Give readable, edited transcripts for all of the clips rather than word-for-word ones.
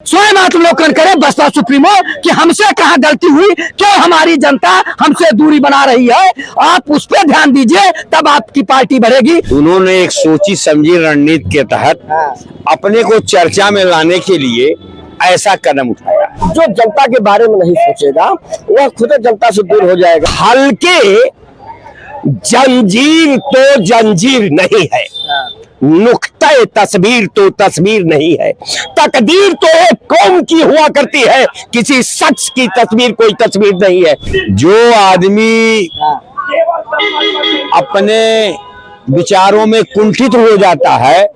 स्वयं आत्मलोकन करे बसपा सुप्रीमो कि हमसे कहां गलती हुई, क्यों हमारी जनता हमसे दूरी बना रही है। आप उस पर ध्यान दीजिए, तब आपकी पार्टी बढ़ेगी। उन्होंने एक सोची समझी रणनीति के तहत अपने को चर्चा में लाने के लिए ऐसा कदम उठाया। जो जनता के बारे में नहीं सोचेगा वह खुद जनता से दूर हो जाएगा। हल्के जंजीर तो जंजीर नहीं है, नुक्ते तस्वीर तो तस्वीर नहीं है। तकदीर तो एक कौम की हुआ करती है, किसी शख्स की तस्वीर कोई तस्वीर नहीं है। जो आदमी अपने विचारों में कुंठित हो जाता है,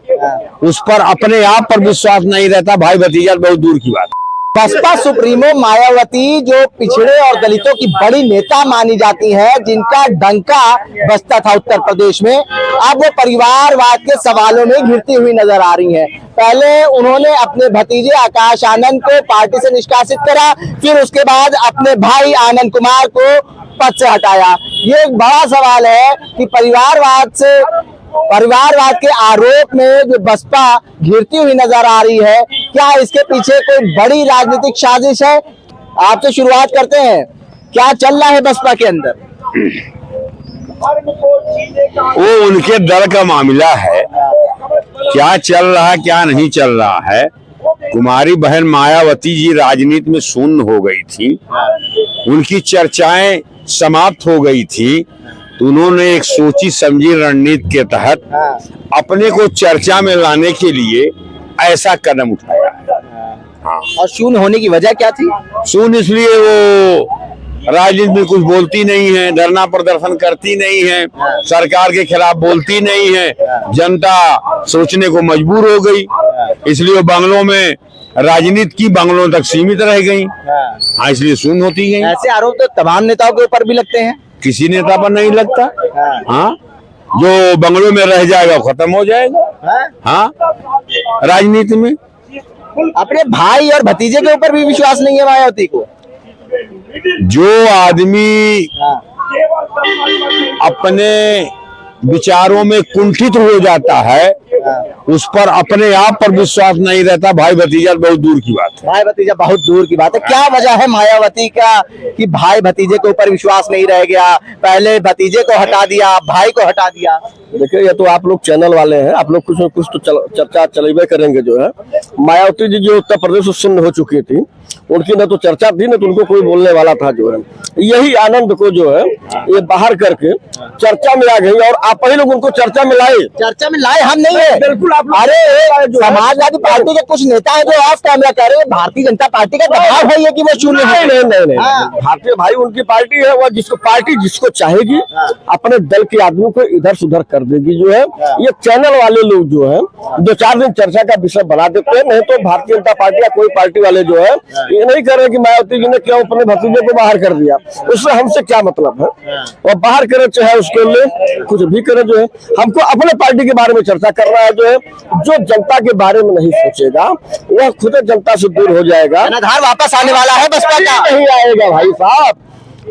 उस पर अपने आप पर विश्वास नहीं रहता, भाई भतीजा बहुत दूर की बात। बसपा सुप्रीमो मायावती जो पिछड़े और दलितों की बड़ी नेता मानी जाती है, जिनका डंका बजता था उत्तर प्रदेश में, अब वो परिवारवाद के सवालों में घिरती हुई नजर आ रही हैं। पहले उन्होंने अपने भतीजे आकाश आनंद को पार्टी से निष्कासित करा, फिर उसके बाद अपने भाई आनंद कुमार को पद से हटाया। ये एक बड़ा सवाल है कि परिवारवाद के आरोप में जो बसपा घिरती हुई नजर आ रही है, क्या इसके पीछे कोई बड़ी राजनीतिक साजिश है? आपसे शुरुआत करते हैं, क्या चल रहा है बसपा के अंदर? वो उनके दल का मामला है, क्या चल रहा क्या नहीं चल रहा है। कुमारी बहन मायावती जी राजनीति में शून्य हो गई थी, उनकी चर्चाएं समाप्त हो गई थी, तो उन्होंने एक सोची समझी रणनीति के तहत अपने को चर्चा में लाने के लिए ऐसा कदम उठाया है। हाँ। और शून्य होने की वजह क्या थी? शून्य इसलिए वो राजनीति में कुछ बोलती नहीं है, धरना प्रदर्शन करती नहीं है, सरकार के खिलाफ बोलती नहीं है, जनता सोचने को मजबूर हो गई, इसलिए वो बंगलों में राजनीति की बंगलों तक सीमित रह गई। हाँ, इसलिए शून्य होती गई। ऐसे आरोप तो तमाम नेताओं के ऊपर भी लगते हैं। किसी नेता पर नहीं लगता। हाँ, जो बंगलों में रह जाएगा वो खत्म हो जाएगा। हाँ, राजनीति में अपने भाई और भतीजे के ऊपर भी विश्वास नहीं है मायावती को। जो आदमी अपने विचारों में कुंठित हो जाता है, उस पर अपने आप पर विश्वास नहीं रहता, भाई भतीजा बहुत दूर की बात है। भाई भतीजा बहुत दूर की बात है। क्या वजह है मायावती का कि भाई भतीजे के ऊपर विश्वास नहीं रह गया? पहले भतीजे को हटा दिया, भाई को हटा दिया। देखिए, ये तो आप लोग चैनल वाले हैं, आप लोग कुछ न कुछ तो चर्चा चलेबे करेंगे। जो है मायावती जी जो उत्तर प्रदेश से शून्य हो चुकी थी, उनकी न तो चर्चा थी न तो उनको कोई बोलने वाला था। जो है यही आनंद को जो है ये बाहर करके चर्चा में आ गई, और आप ही लोग उनको चर्चा में लाए। चर्चा में लाए हम नहीं है, बिल्कुल आप। अरे समाजवादी पार्टी के कुछ नेता है जो ऑफ कैमरा कह रहे हैं भारतीय जनता पार्टी का दबाव है ये कि वो शून्य है। नहीं, भारतीय भाई उनकी पार्टी है, वह जिसको चाहेगी अपने दल के आदमी को इधर सुधर कर देगी। जो है ये चैनल वाले लोग जो है 2-4 दिन चर्चा का विषय बना देते हैं, नहीं तो भारतीय जनता पार्टी या कोई पार्टी वाले जो है ये नहीं कर रहे कि मायावती जी ने क्यों अपने भतीजे को बाहर कर दिया, उससे हमसे क्या मतलब है। और बाहर करे चाहे उसके लिए कुछ भी करे, जो है हमको अपने पार्टी के बारे में चर्चा करना है। जो है जो जनता के बारे में नहीं सोचेगा वह खुद जनता से दूर हो जाएगा। जनाधार वापस आने वाला है बसपा का। नहीं आएगा भाई साहब,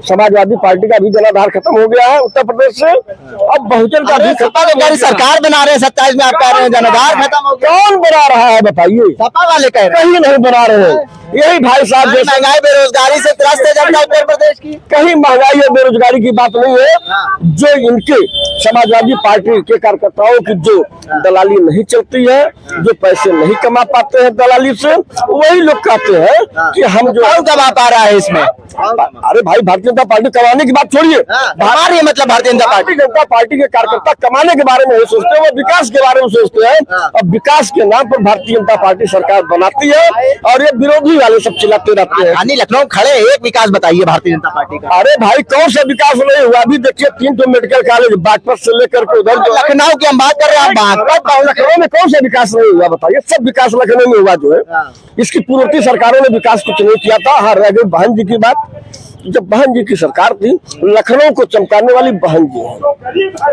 समाजवादी पार्टी का भी जनाधार खत्म हो गया है उत्तर प्रदेश से, अब बहुजन का भी सपा लोग सरकार बना रहे हैं 27 में, आप कह रहे हैं जनाधार खत्म हो गया। कौन बना रहा है बताइए? सपा वाले कह रहे हैं। कहीं नहीं बना रहे हैं। यही भाई साहब महंगाई बेरोजगारी से त्रस्त है जनता उत्तर प्रदेश की। कहीं महंगाई और बेरोजगारी की बात नहीं है। जो इनके समाजवादी पार्टी के कार्यकर्ताओं की जो दलाली नहीं चलती है, जो पैसे नहीं कमा पाते हैं दलाली से, वही लोग कहते हैं कि हम जो कमा पा रहा है इसमें। अरे भाई, भारतीय जनता पार्टी कमाने की बात छोड़िए, हमारी मतलब भारतीय जनता पार्टी के कार्यकर्ता कमाने के बारे में नहीं सोचते, वो विकास के बारे में सोचते हैं। अब विकास के नाम पर भारतीय जनता पार्टी सरकार बनाती है और ये विरोधी वाले सब चिल्लाते रहते हैं। लखनऊ खड़े, एक विकास बताइए भारतीय जनता पार्टी का। अरे भाई, कौन सा विकास नहीं हुआ? अभी देखिए 3 मेडिकल कॉलेज बागपत से लेकर के उधर लखनऊ की हम बात कर रहे हैं। बागपत लखनऊ में कौन सा विकास नहीं हुआ बताइए? सब विकास लखनऊ में हुआ। जो है इसकी पूर्ववर्ती सरकारों ने विकास कुछ नहीं किया था। हाँ, रह गई बहन जी की बात। जब बहन जी की सरकार थी, लखनऊ को चमकाने वाली बहन जी है,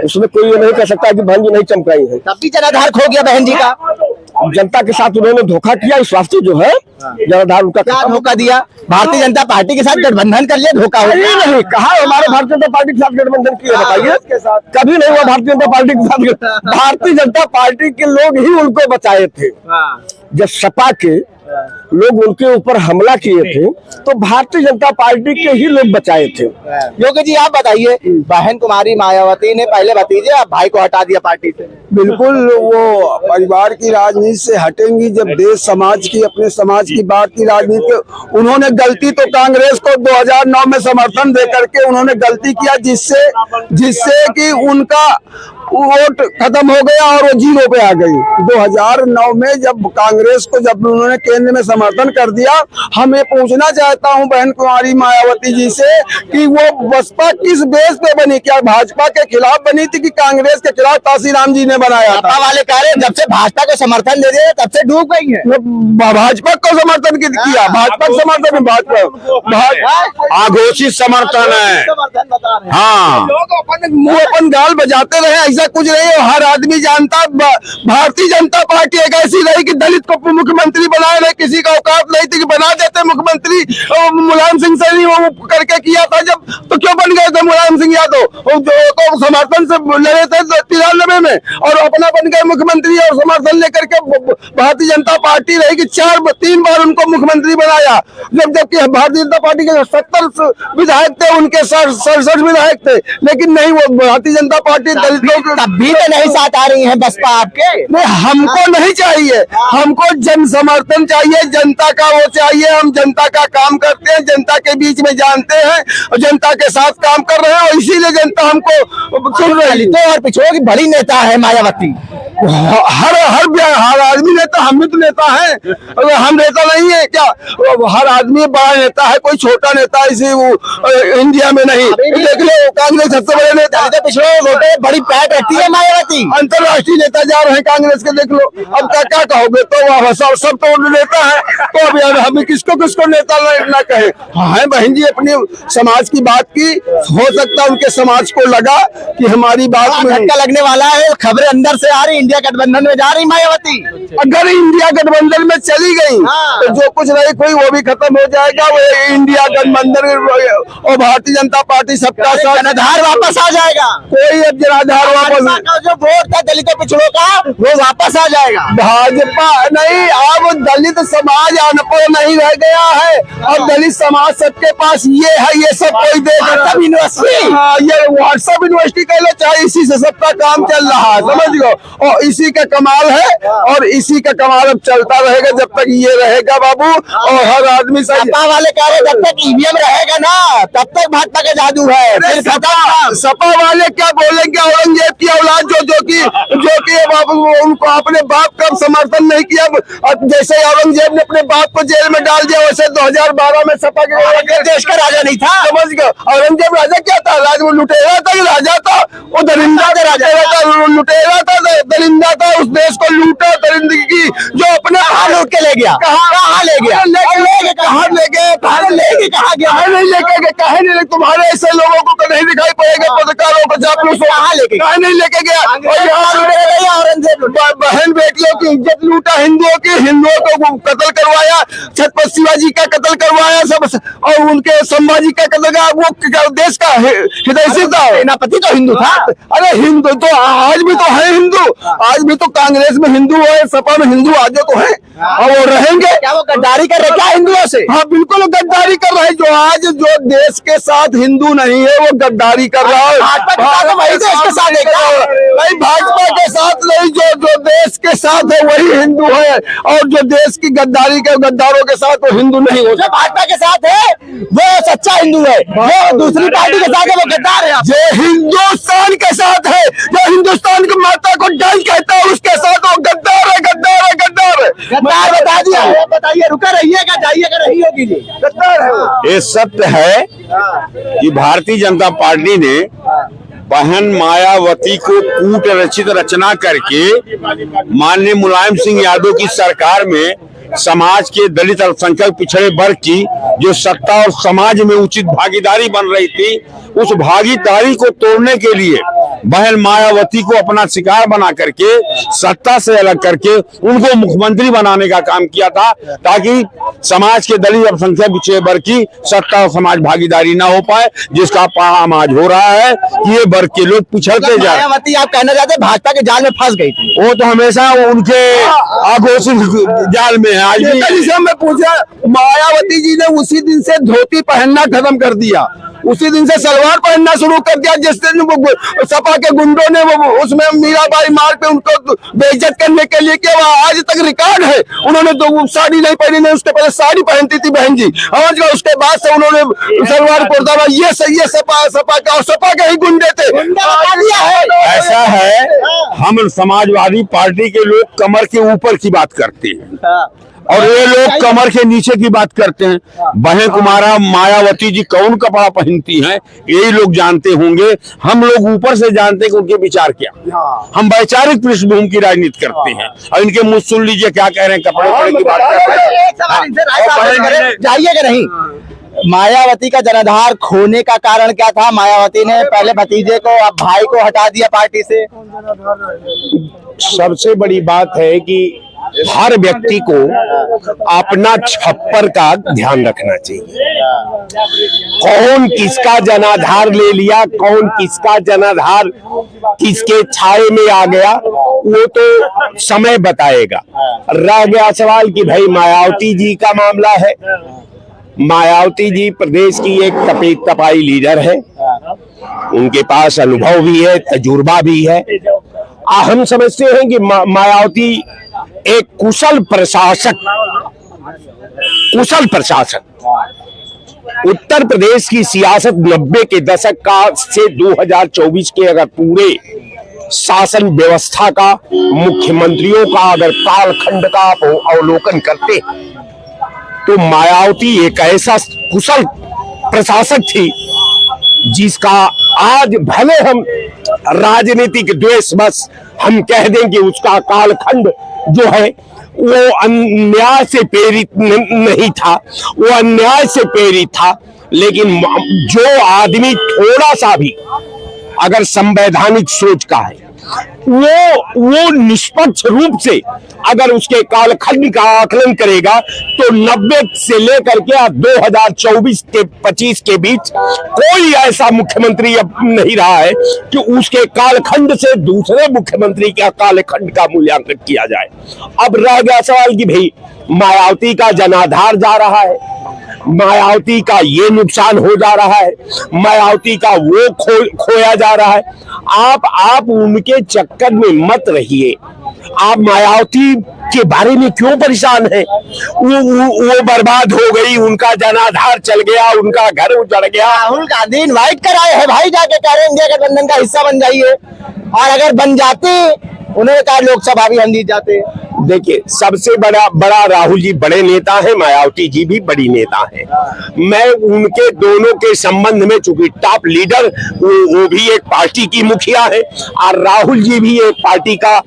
उसमें कोई ये नहीं कह सकता कि बहन जी नहीं चमकाई है। तब भी जनाधार खो गया बहन जी का। जनता के साथ उन्होंने धोखा किया, इस वास्ते जो है जनाधार उनका क्या धोखा दिया? भारतीय जनता पार्टी के साथ गठबंधन कर लिया, धोखा हो गया। नहीं कहा हमारे भारतीय जनता पार्टी के साथ गठबंधन किया, बताइए? कभी नहीं हुआ भारतीय जनता पार्टी के साथ। भारतीय जनता पार्टी के लोग ही उनको बचाए थे। जब सपा के लोग उनके ऊपर हमला किए थे तो भारतीय जनता पार्टी के ही लोग बचाए थे। योगी जी आप बताइए, बहन कुमारी मायावती ने पहले भतीजे अब भाई को हटा दिया पार्टी से। बिल्कुल वो परिवार की राजनीति से हटेंगी जब देश समाज की, अपने समाज की बात की राजनीति। उन्होंने गलती तो कांग्रेस को 2009 में समर्थन दे करके उन्होंने गलती किया, जिससे कि उनका वोट खत्म हो गया और वो 0 पे आ गई। 2009 में जब कांग्रेस को जब उन्होंने केंद्र में समर्थन कर दिया, हमें पूछना चाहता हूं बहन कुमारी मायावती जी से कि वो बसपा किस बेस पे बनी? क्या भाजपा के खिलाफ बनी थी कि कांग्रेस के खिलाफ? काशीराम जी ने बनाया था। सपा वाले कह रहे हैं जब से भाजपा को समर्थन दे दिया तब से डूब गई है। भाजपा को समर्थन किया, भाजपा को समर्थन, भाजपा आघोषित समर्थन है। समर्थन बता रहे हैं। हाँ, लोग अपन गाल बजाते रहे, ऐसा कुछ नहीं है। हर आदमी जानता भारतीय जनता पार्टी एक ऐसी रही कि दलित को मुख्यमंत्री बनाए रहे, किसी का औकात नहीं थी कि बना देते मुख्यमंत्री। मुलायम सिंह से वो करके किया था जब, तो क्यों बन गए थे मुलायम सिंह यादव? जो तो समर्थन से लड़े थे 93 में और अपना बन गए मुख्यमंत्री और समर्थन लेकर के भारतीय जनता पार्टी रहेगी। 3 बार उनको मुख्यमंत्री बनाया, जबकि भारतीय जनता पार्टी के 70 विधायक थे, उनके 67 विधायक थे, लेकिन नहीं, वो भारतीय जनता पार्टी दलितों तब भी तो नहीं साथ आ रही है बसपा आपके। नहीं, हमको नहीं चाहिए, हमको जन समर्थन चाहिए, जनता का वो चाहिए। हम जनता का काम करते हैं, जनता के बीच में जानते हैं और जनता के साथ काम कर रहे हैं और इसीलिए जनता हमको सुन रही है। तो और पिछड़ों की बड़ी नेता है मायावती। हर आदमी नेता, हम भी तो नेता हैं, अगर हम नेता नहीं है क्या? हर आदमी बड़ा नेता है, कोई छोटा नेता इसी इंडिया में नहीं। देख लो कांग्रेस सबसे बड़े नेता, पिछड़ों वोटे बड़ी पैठ रखती है मायावती। अंतर्राष्ट्रीय नेता जा रहे हैं कांग्रेस के, देख लो। अब क्या कहोगे? तो सब तो नेता है, तो अब यार हम किसको नेता ना कहे। हाँ बहन जी, अपनी समाज की बात की, हो सकता है उनके समाज को लगा कि हमारी बात में झटका लगने वाला है। खबरें अंदर से आ रही, इंडिया गठबंधन में जा रही मायावती। अगर इंडिया गठबंधन में चली गई तो जो कुछ रही कोई वो भी खत्म हो जाएगा। वो इंडिया गठबंधन और भारतीय जनता पार्टी सबका साथ, जनाधार वापस आ जाएगा। कोई अब जनाधार वापस, का जो वोट था दलितों पिछड़ों का वो वापस आ जाएगा। भाजपा नहीं, अब दलित समाज अनपढ़ नहीं रह गया है। अब दलित समाज सबके पास ये है, ये सब कोई देगा। यूनिवर्सिटी, हाँ, ये व्हाट्सएप यूनिवर्सिटी कह लो चाहे, इसी से सबका काम चल रहा है, समझ लो। और इसी का कमाल है और इसी का कमाल अब चलता रहेगा जब तक ये रहेगा बाबू। और हर आदमी सपा वाले कह रहे जब तक ईवीएम रहेगा ना तब तक भाजपा का जादू है। फिर सपा वाले क्या बोलेंगे? औरंगजेब की औलाद जो कि उनको अपने बाप का समर्थन नहीं किया। जैसे औरंगजेब ने अपने बाप को जेल में डाल दिया, वैसे 2012 में सपा के देश का राजा नहीं था, समझ गए। औरंगजेब राजा क्या था? वो लुटेरा था, राजा था, वो दरिंदा था, लुटेरा था, दरिंदा था। उस देश को लूटा, दरिंदगी की, जो अपने लूट के ले गया। कहाँ ले गया? कहाँ ले गए? कहाँ नहीं लेके गए? कहे नहीं? तुम्हारे ऐसे लोगों को नहीं दिखाई पड़ेगा, पत्रकारों को चापलूस कहाँ लेके कहे नहीं लेके गया? औरंगजेब बहन बेटियों की इज्जत लूटा, हिंदुओं को कत्ल करवाया, छत्रपति शिवाजी का कत्ल करवाया सब, और उनके संभाजी का कत्ल किया। वो देश का हितैषी था, सेनापति तो हिंदू था। अरे हिंदू तो आज भी तो है, हिंदू आज भी तो कांग्रेस में हिंदू है, सपा में हिंदू आज तो है और वो रहेंगे। क्या वो गद्दारी कर रहे क्या हिंदुओं से? हाँ बिल्कुल गद्दारी कर रहे हैं। जो आज जो देश के साथ हिंदू नहीं है वो गद्दारी कर रहा है। भाजपा के साथ वही देश के साथ नहीं, भाजपा के साथ नहीं, जो देश के साथ है वही हिंदू है, और जो देश की गद्दारी के गद्दारों के साथ वो हिंदू नहीं हो। जो भाजपा के साथ है वो सच्चा हिंदू है, वो दूसरी पार्टी के साथ है वो गद्दार है। जो हिंदुस्तान के साथ है, जो हिंदुस्तान की माता को डन कहता है, उसके साथ वो गद्दार है, गद्दार है, गद्दार है। गद्दार बता दिया, बताइए, रुका रहिएगा, जाइएगा, नहीं होगी जी, गद्दार है वो। ये सत्य है कि भारतीय जनता पार्टी ने बहन मायावती को कूट रचित रचना करके माननीय मुलायम सिंह यादव की सरकार में समाज के दलित अल्पसंख्यक पिछड़े वर्ग की जो सत्ता और समाज में उचित भागीदारी बन रही थी, उस भागीदारी को तोड़ने के लिए बहन मायावती को अपना शिकार बना करके सत्ता से अलग करके उनको मुख्यमंत्री बनाने का काम किया था, ताकि समाज के दलित अल्पसंख्यक पिछड़े वर्ग की सत्ता और समाज भागीदारी ना हो पाए, जिसका परिणाम आज हो रहा है कि ये वर्ग के लोग पिछड़ते जा रहे हैं। मायावती आप कहना चाहते हैं भाजपा के जाल में फंस गई थी? वो तो हमेशा उनके आघोषित जाल में है। आज भी जिसे मैं पूछा, मायावती जी ने उसी दिन से धोती पहनना खत्म कर दिया, उसी दिन से सलवार पहनना शुरू कर दिया, जिस दिन सपा के गुंडों ने वो उसमें मीराबाई मार पे उनको बेइज्जत करने के लिए किया। आज तक रिकॉर्ड है, उन्होंने तो साड़ी नहीं पहनी, नहीं उसके पहले साड़ी पहनती थी बहन जी, आज उसके बाद से उन्होंने सलवार कुर्ता, ये सपा के ही गुंडे थे। ऐसा है, हम समाजवादी पार्टी के लोग कमर के ऊपर की बात करते हैं और ये लोग कमर के नीचे की बात करते हैं। बहन कुमारा मायावती जी कौन कपड़ा पहनती हैं यही लोग जानते होंगे, हम लोग ऊपर से जानते हैं कि उनके विचार क्या। हम वैचारिक पृष्ठभूमि की राजनीति करते हैं और इनके मुंह सुन लीजिए क्या कह रहे हैं, कपड़े की बात कर रहे हैं। जाइएगा नहीं। मायावती का जनाधार खोने का कारण क्या था? मायावती ने पहले भतीजे को, अब भाई को हटा दिया पार्टी से। सबसे बड़ी बात है कि हर व्यक्ति को अपना छप्पर का ध्यान रखना चाहिए। कौन किसका जनाधार ले लिया, कौन किसका जनाधार किसके छाये में आ गया, वो तो समय बताएगा। रह गया सवाल कि भाई मायावती जी का मामला है। मायावती जी प्रदेश की एक तपाई लीडर है, उनके पास अनुभव भी है, तजुर्बा भी है। हम समझते हैं कि मायावती एक कुशल प्रशासक उत्तर प्रदेश की सियासत 90 के दशक का से 2024 के अगर पूरे शासन व्यवस्था का, मुख्यमंत्रियों का अगर कालखंड का आप अवलोकन करते तो मायावती एक ऐसा कुशल प्रशासक थी जिसका आज भले हम राजनीतिक द्वेष बस हम कह दें कि उसका कालखंड जो है वो अन्याय से प्रेरित नहीं था, वो अन्याय से प्रेरित था। लेकिन जो आदमी थोड़ा सा भी अगर संवैधानिक सोच का है, वो निष्पक्ष रूप से अगर उसके कालखंड का आकलन करेगा तो 90 से लेकर के 2024 के 25 के बीच कोई ऐसा मुख्यमंत्री अब नहीं रहा है कि उसके कालखंड से दूसरे मुख्यमंत्री के कालखंड का मूल्यांकन किया जाए। अब रह गया सवाल कि भाई मायावती का जनाधार जा रहा है, मायावती का ये नुकसान हो जा रहा है, मायावती का वो खोया जा रहा है। आप उनके चक्कर में मत रहिए। आप मायावती के बारे में क्यों परेशान हैं? वो बर्बाद हो गई, उनका जनाधार चल गया, उनका घर उजड़ गया। राहुल गांधी इनवाइट कराए हैं भाई, जाके कह रहे हैं इंडिया गठबंधन का हिस्सा बन जाइए, और अगर बन जाते उन्होंने कहा लोकसभा भी हम जीत जाते। देखिए, सबसे बड़ा राहुल जी बड़े नेता हैं, मायावती जी भी बड़ी नेता हैं। मैं उनके दोनों के संबंध में, चूंकि टॉप लीडर वो भी एक पार्टी की मुखिया है और राहुल जी भी एक पार्टी का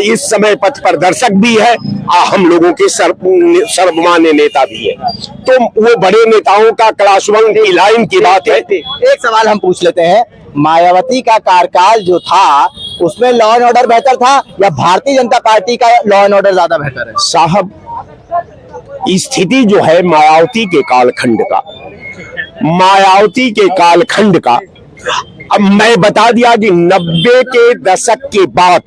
इस समय पथ प्रदर्शक भी है और हम लोगों के सर्वमान्य नेता भी है। तो वो बड़े नेताओं का क्लासवन की लाइन की बात है। एक सवाल हम पूछ लेते हैं, मायावती का कार्यकाल जो था उसमें लॉ एंड ऑर्डर बेहतर था या भारतीय जनता पार्टी का लॉ एंड ऑर्डर ज्यादा बेहतर है? साहब, स्थिति जो है मायावती के कालखंड का अब मैं बता दिया कि 90 के दशक के बाद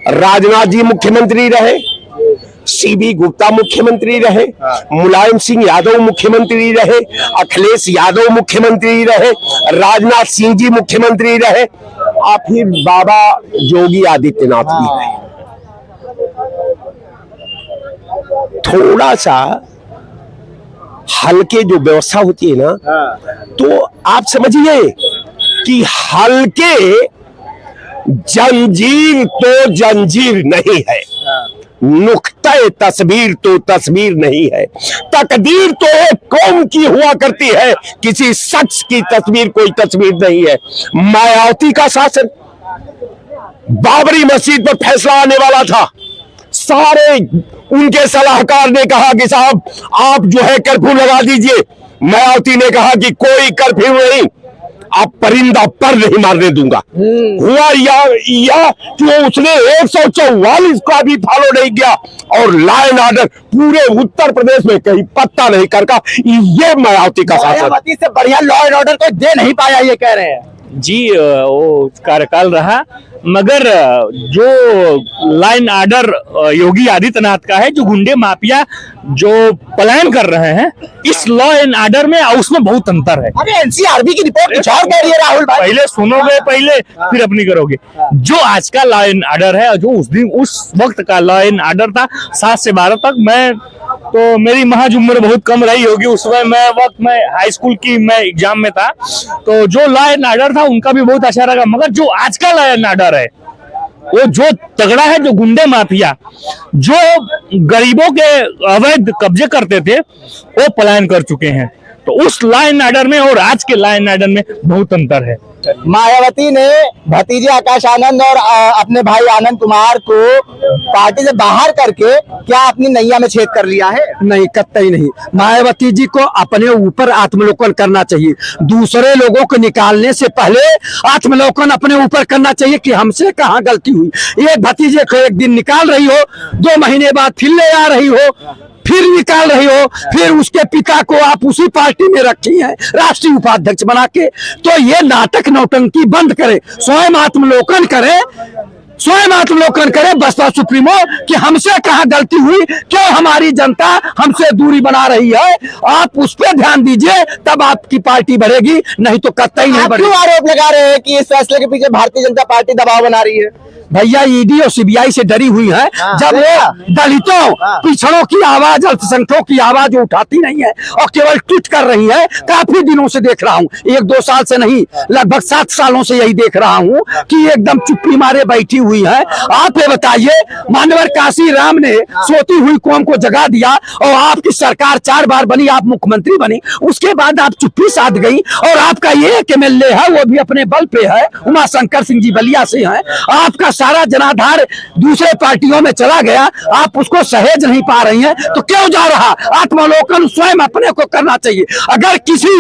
राजनाथ जी मुख्यमंत्री रहे, सीबी गुप्ता मुख्यमंत्री रहे, मुलायम सिंह यादव मुख्यमंत्री रहे, अखिलेश यादव मुख्यमंत्री रहे, राजनाथ सिंह जी मुख्यमंत्री रहे और फिर बाबा योगी आदित्यनाथ भी रहे। थोड़ा सा हल्के जो व्यवस्था होती है ना, तो आप समझिए कि हल्के जंजीर तो जंजीर नहीं है, नुक्ते तस्वीर तो तस्वीर नहीं है। तकदीर तो एक कौम की हुआ करती है, किसी शख्स की तस्वीर कोई तस्वीर नहीं है। मायावती का शासन, बाबरी मस्जिद पर फैसला आने वाला था, सारे उनके सलाहकार ने कहा कि साहब आप जो है कर्फ्यू लगा दीजिए। मायावती ने कहा कि कोई कर्फ्यू नहीं, अब परिंदा पर नहीं मारने दूंगा। हुआ या कि उसने 144 का भी फॉलो नहीं किया और लॉ एंड ऑर्डर पूरे उत्तर प्रदेश में कहीं पत्ता नहीं करका। ये मायावती का शासन, मायावती से बढ़िया लॉ एंड ऑर्डर कोई दे नहीं पाया, ये कह रहे हैं जी। वो कार्यकाल रहा, मगर जो लाइन आर्डर योगी आदित्यनाथ का है, जो गुंडे माफिया जो पलायन कर रहे हैं, इस लॉ एंड ऑर्डर में और उसमें बहुत अंतर है। अरे एनसीआरबी की रिपोर्ट कुछ और कह रही है राहुल भाई। पहले सुनोगे, पहले फिर अपनी करोगे। जो आज का लॉ एंड ऑर्डर है, जो उस दिन उस वक्त का लॉ एंड ऑर्डर था 7 से 12 तक, मैं तो मेरी महज उम्र बहुत कम रही होगी उस समय, मैं हाई स्कूल की मैं एग्जाम में था, तो जो लॉ एंड ऑर्डर था उनका भी बहुत अच्छा लगा। मगर जो आज का लॉ एंड ऑर्डर है, वो जो तगड़ा है, जो गुंडे माफिया जो गरीबों के अवैध कब्जे करते थे, वो पलायन कर चुके हैं। तो उस लॉ एंड ऑर्डर में और आज के लॉ एंड ऑर्डर में बहुत अंतर है। मायावती ने भतीजे आकाश आनंद और अपने भाई आनंद कुमार को पार्टी से बाहर करके क्या अपनी नैया में छेद कर लिया है? नहीं, कतई नहीं। मायावती जी को अपने ऊपर आत्मलोकन करना चाहिए। दूसरे लोगों को निकालने से पहले आत्मलोकन अपने ऊपर करना चाहिए कि हमसे कहाँ गलती हुई। एक भतीजे को एक दिन निकाल रही हो, 2 महीने बाद फिर ले आ रही हो, फिर निकाल रही हो, फिर उसके पिता को आप उसी पार्टी में रखी हैं राष्ट्रीय उपाध्यक्ष बना के। तो ये नाटक नौटंकी बंद करे, स्वयं आत्मलोकन करे, स्वयं आत्मलोकन करे बसपा सुप्रीमो कि हमसे कहाँ गलती हुई, क्यों हमारी जनता हमसे दूरी बना रही है। आप उस पर ध्यान दीजिए, तब आपकी पार्टी बढ़ेगी, नहीं तो कतई नहीं बढ़ेगी। क्यों आरोप लगा रहे हैं कि इस फैसले के पीछे भारतीय जनता पार्टी दबाव बना रही है? भैया ईडी और सीबीआई से डरी हुई है। जब वो दलितों, पिछड़ों की आवाज, अल्पसंख्यकों की आवाज उठाती नहीं है और केवल ट्वीट कर रही है। काफी दिनों से देख रहा हूँ, 1-2 साल से नहीं, लगभग 7 सालों से यही देख रहा हूँ कि एकदम चुप्पी मारे बैठी हुई है। आप ये बताइए, मानवर काशी राम ने सोती हुई कौम को जगा दिया और आपकी सरकार 4 बार बनी, आप मुख्यमंत्री बनी, उसके बाद आप चुप्पी साध गई और आपका ये एक MLA है, वो भी अपने बल पे है, उमाशंकर सिंह जी बलिया से हैं। आपका सारा जनाधार दूसरे पार्टियों में चला गया, आप उसको सहेज नहीं पा रही हैं, तो क्यों जा रहा? आत्मावलोकन स्वयं अपने को करना चाहिए। अगर किसी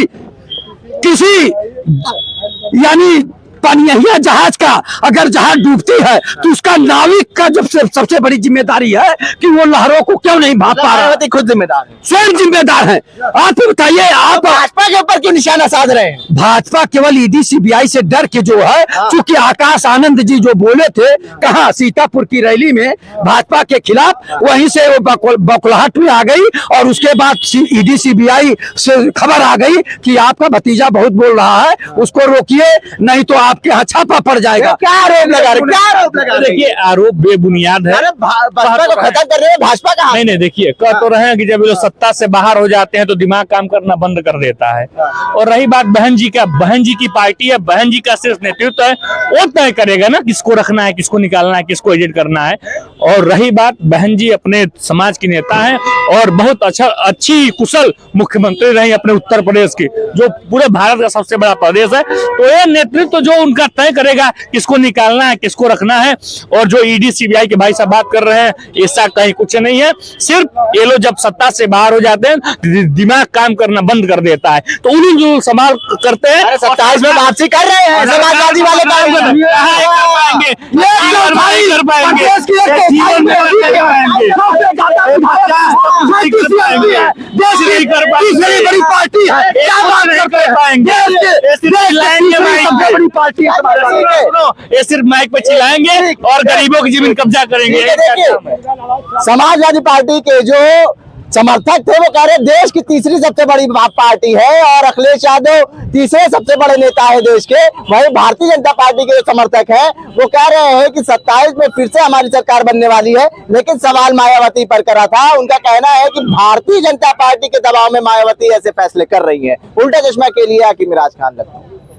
यानी पनिया जहाज का अगर जहाज डूबती है तो उसका नाविक का जब सबसे बड़ी जिम्मेदारी है कि वो लहरों को क्यों नहीं भाप पा रहा। खुद जिम्मेदार है, स्वयं जिम्मेदार है। आप बताइए, आप भाजपा के ऊपर क्यों निशाना साध रहे हैं? भाजपा केवल ईडी सीबीआई से डर के जो है, चूंकि आकाश आनंद जी जो बोले थे कहाँ सीतापुर की रैली में भाजपा के खिलाफ, वहीं से वो बौखलाहट में आ गई और उसके बाद ईडी सीबीआई से खबर आ गई कि आपका भतीजा बहुत बोल रहा है, उसको रोकिए, नहीं तो आपके यहाँ छापा पड़ जाएगा। क्या आरोप लगा रहे? क्या आरोप लगा रहे? देखिए, आरोप बेबुनियाद है। भाजपा को खत्म कर रहे हैं, भाजपा का नहीं, देखिए, कह तो रहे हैं कि जब ये लोग सत्ता से बाहर हो जाते हैं तो दिमाग काम करना बंद कर देता है। और रही बात बहन जी का, बहन जी की पार्टी है, बहन जी का सिर्फ नेतृत्व है, वो तय करेगा ना किसको रखना है, किसको निकालना है, किसको एजेंट करना है। और रही बात, बहन जी अपने समाज की नेता है और बहुत अच्छी कुशल मुख्यमंत्री रही अपने उत्तर प्रदेश की, जो पूरे भारत का सबसे बड़ा प्रदेश है। तो ये नेतृत्व जो उनका तय करेगा किसको निकालना है, किसको रखना है। और जो ईडी सीबीआई के भाई साहब बात कर रहे हैं, ऐसा कहीं कुछ नहीं है। सिर्फ ये लोग जब सत्ता से बाहर हो जाते हैं, दिमाग काम करना बंद कर देता है, तो उन्हीं जो सवाल करते हैं। 27 में वापसी कर रहे हैं समाजवादी वाले बड़ी पार्टी है, क्या बात कर पाएंगे? बड़ी पार्टी है, ये सिर्फ माइक पे चिल्लाएंगे और गरीबों की जमीन कब्जा करेंगे। समाजवादी पार्टी के जो समर्थक थे वो कह रहे देश की तीसरी सबसे बड़ी पार्टी है और अखिलेश यादव तीसरे सबसे बड़े नेता है देश के। वहीं भारतीय जनता पार्टी के जो समर्थक हैं वो कह रहे हैं कि 27 में फिर से हमारी सरकार बनने वाली है, लेकिन सवाल मायावती पर करा था। उनका कहना है कि भारतीय जनता पार्टी के दबाव में मायावती ऐसे फैसले कर रही है। उल्टा चश्मा के लिए मिराज खान।